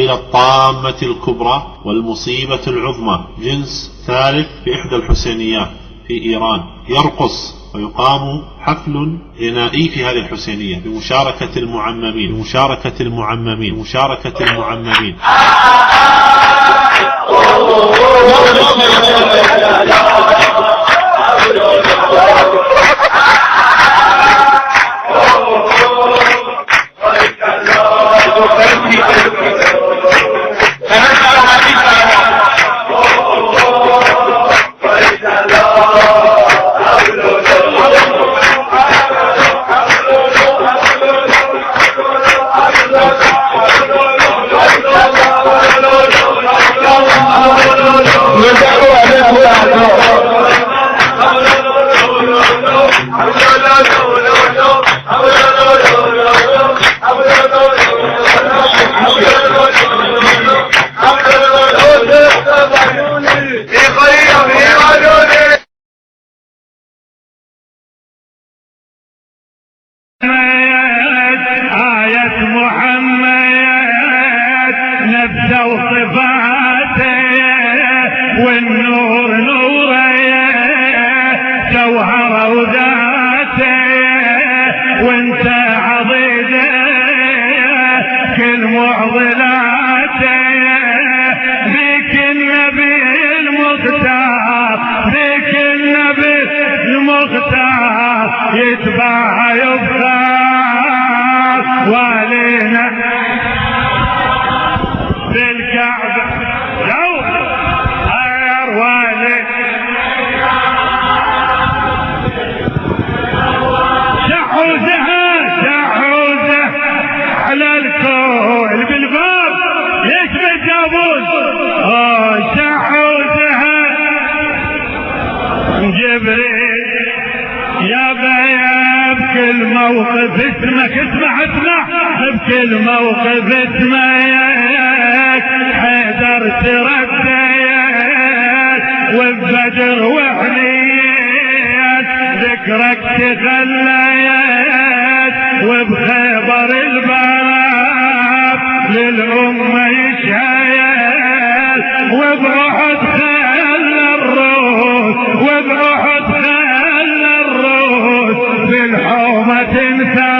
وهي الطامة الكبرى والمصيبة العظمى. جنس ثالث في إحدى الحسينيات في إيران يرقص، ويقام حفل غنائي في هذه الحسينية بمشاركة المعممين. والنور نوره جوهره وذاته وانت عضيده كل معضلاته ذيك النبي المختار يتبع يبخار والينا بالكعبة شحوزه على الكون بالباب يشبه جابوس. شحوزها جبريل يا بكل موقف اسمع بكل موقف اسمك حيدر ترديت وبدر وحنيت ذكرك تخليت وبخيبر الباب للأمة يشهد وبأحد خلى الروس بالحومة تنسى